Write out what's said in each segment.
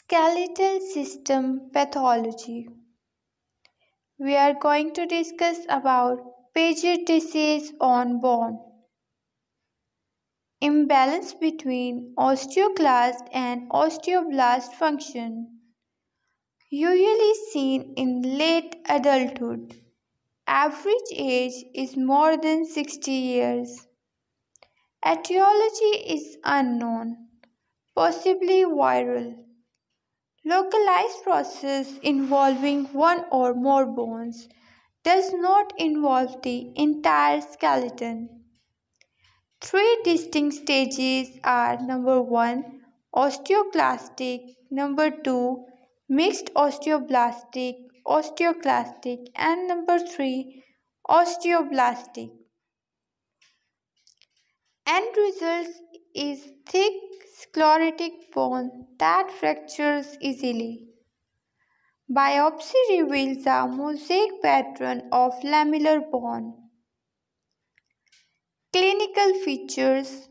Skeletal system pathology. We are going to discuss about Paget disease on bone. Imbalance between osteoclast and osteoblast function, usually seen in late adulthood. Average age is more than 60 years. Etiology is unknown, possibly viral. Localized process involving one or more bones does not involve the entire skeleton. Three distinct stages are number 1, osteoclastic, number 2, mixed osteoclastic, and number 3, osteoblastic. End result is thick sclerotic bone that fractures easily. Biopsy reveals a mosaic pattern of lamellar bone. Clinical features: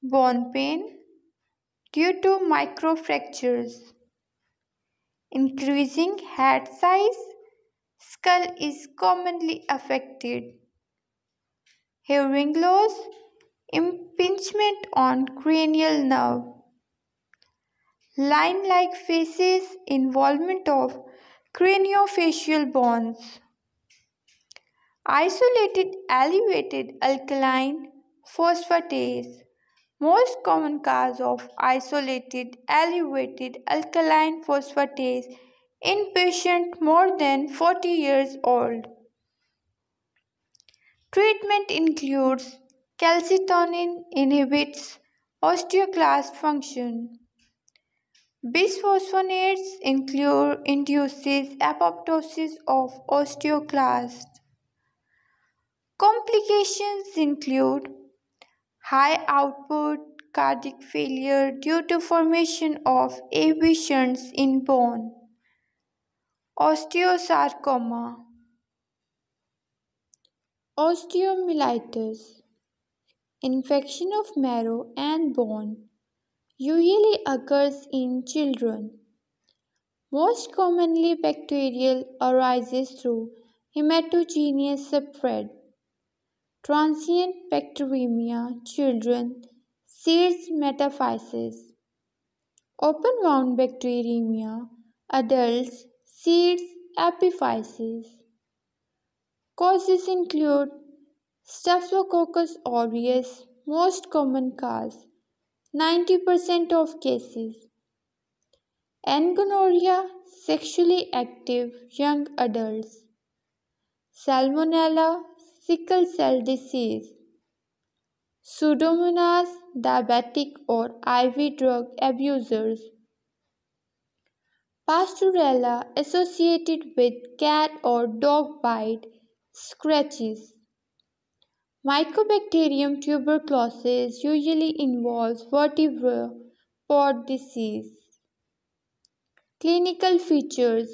bone pain due to microfractures, increasing head size, skull is commonly affected, hearing loss, impingement on cranial nerve, line-like faces, involvement of craniofacial bones. Isolated elevated alkaline phosphatase. Most common cause of isolated elevated alkaline phosphatase in patient more than 40 years old. Treatment includes calcitonin inhibits osteoclast function. Bisphosphonates induces apoptosis of osteoclast. Complications include high output cardiac failure due to formation of AV shunts in bone, osteosarcoma, osteomyelitis, infection of marrow and bone, usually occurs in children. Most commonly bacterial, arises through hematogenous spread. Transient bacteremia, children, seeds metaphysis. Open wound bacteremia, adults, seeds epiphysis. Causes include Staphylococcus aureus, most common cause, 90% of cases. Gonorrhea, sexually active young adults. Salmonella, sickle cell disease. Pseudomonas, diabetic or IV drug abusers. Pastorella, associated with cat or dog bite, scratches. Mycobacterium tuberculosis usually involves vertebral pod disease. Clinical features: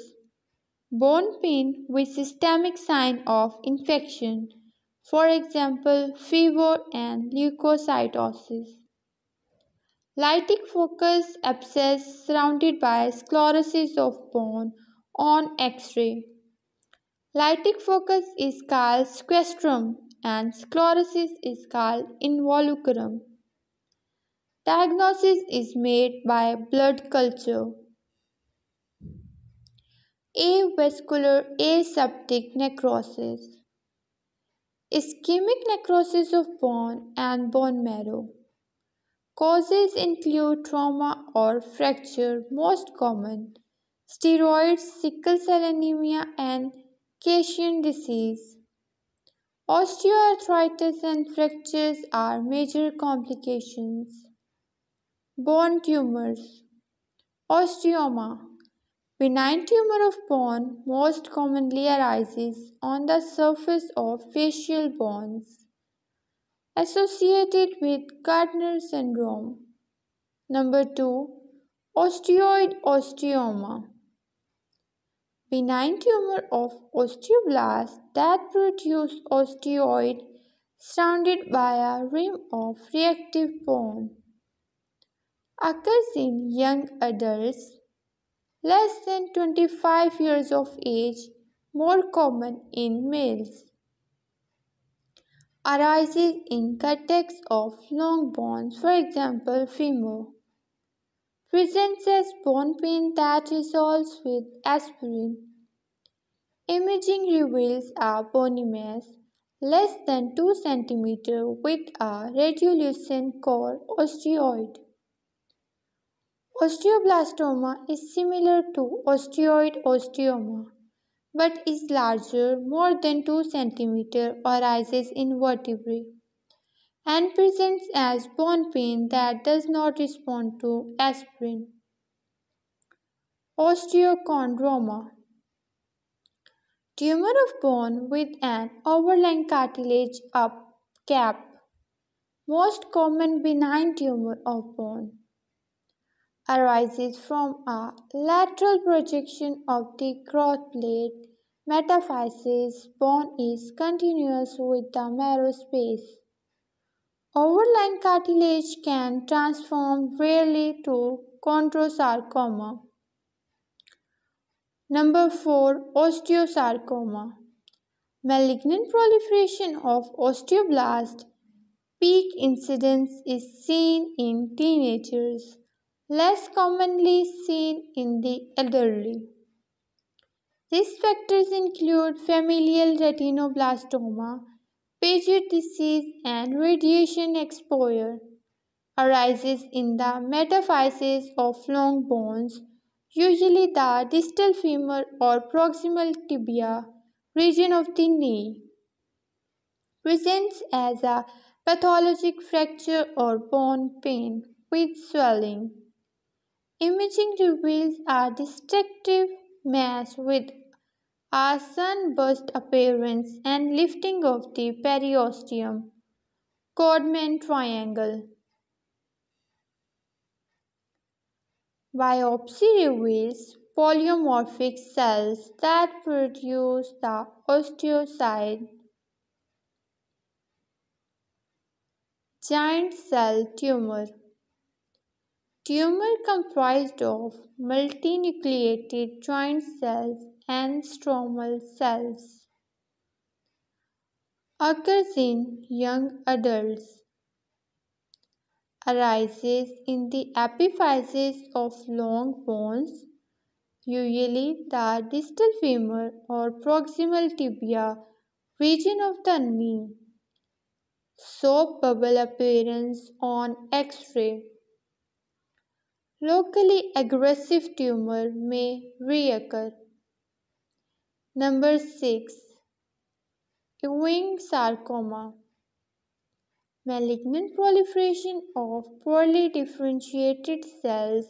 bone pain with systemic sign of infection, for example, fever and leukocytosis. Lytic focus abscess surrounded by sclerosis of bone on X-ray. Lytic focus is called sequestrum and sclerosis is called involucrum. Diagnosis is made by blood culture. Avascular aseptic necrosis. Ischemic necrosis of bone and bone marrow. Causes include trauma or fracture, most common. Steroids, sickle cell anemia, and Cassian disease. Osteoarthritis and fractures are major complications. Bone tumors. Osteoma. Benign tumor of bone most commonly arises on the surface of facial bones, associated with Gardner syndrome. Number 2. Osteoid osteoma. Benign tumor of osteoblast that produce osteoid surrounded by a rim of reactive bone. Occurs in young adults. less than 25 years of age, more common in males. Arises in cortex of long bones, for example, femur. Presents as bone pain that resolves with aspirin. Imaging reveals a bony mass less than 2 cm with a radiolucent core osteoid. Osteoblastoma is similar to osteoid osteoma but is larger, more than 2 cm, arises in vertebrae, and presents as bone pain that does not respond to aspirin. Osteochondroma, tumor of bone with an overlying cartilage up cap, most common benign tumor of bone, arises from a lateral projection of the growth plate metaphysis. Bone is continuous with the marrow space. Overlying cartilage can transform rarely to chondrosarcoma. Number 4. Osteosarcoma. Malignant proliferation of osteoblasts. Peak incidence is seen in teenagers, less commonly seen in the elderly. Risk factors include familial retinoblastoma, Paget disease, and radiation exposure. Arises in the metaphysis of long bones, usually the distal femur or proximal tibia region of the knee. Presents as a pathologic fracture or bone pain with swelling. Imaging reveals a distinctive mass with a sunburst appearance and lifting of the periosteum. Codman triangle. Biopsy reveals polymorphic cells that produce the osteocyte. Giant cell tumor. Tumor comprised of multinucleated joint cells and stromal cells. Occurs in young adults. Arises in the epiphysis of long bones, usually the distal femur or proximal tibia region of the knee. Soap bubble appearance on X-ray. Locally aggressive tumor may reoccur. Number 6. Ewing sarcoma. Malignant proliferation of poorly differentiated cells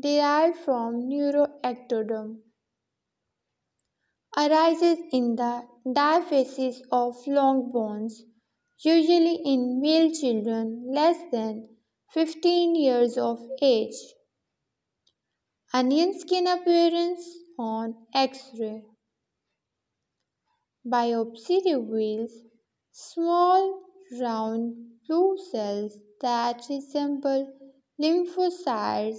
derived from neuroectoderm. Arises in the diaphysis of long bones, usually in male children less than 15 years of age. Onion skin appearance on X-ray. Biopsy reveals small round blue cells that resemble lymphocytes,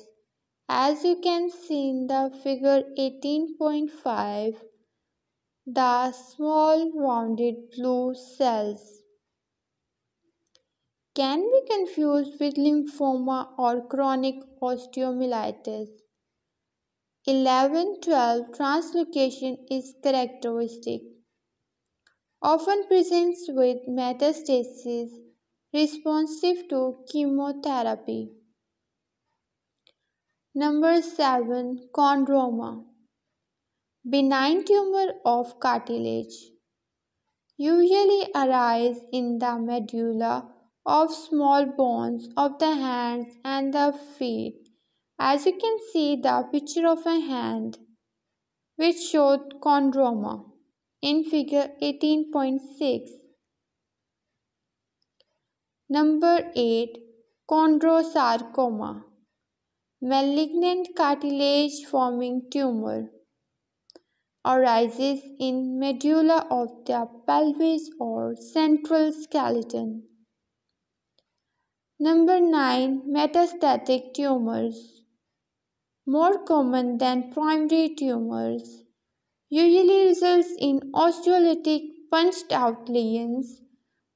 as you can see in the figure 18.5. The small rounded blue cells can be confused with lymphoma or chronic osteomyelitis. 11-12 translocation is characteristic. Often presents with metastasis responsive to chemotherapy. Number 7. Chondroma. Benign tumor of cartilage. Usually arise in the medulla of small bones of the hands and the feet. As you can see the picture of a hand which showed chondroma in figure 18.6. Number 8. Chondrosarcoma. Malignant cartilage forming tumor. Arises in medulla of the pelvis or central skeleton. Number 9. Metastatic tumors. more common than primary tumors, usually results in osteolytic punched out lesions.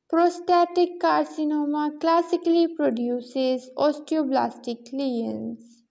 Prostatic carcinoma classically produces osteoblastic lesions.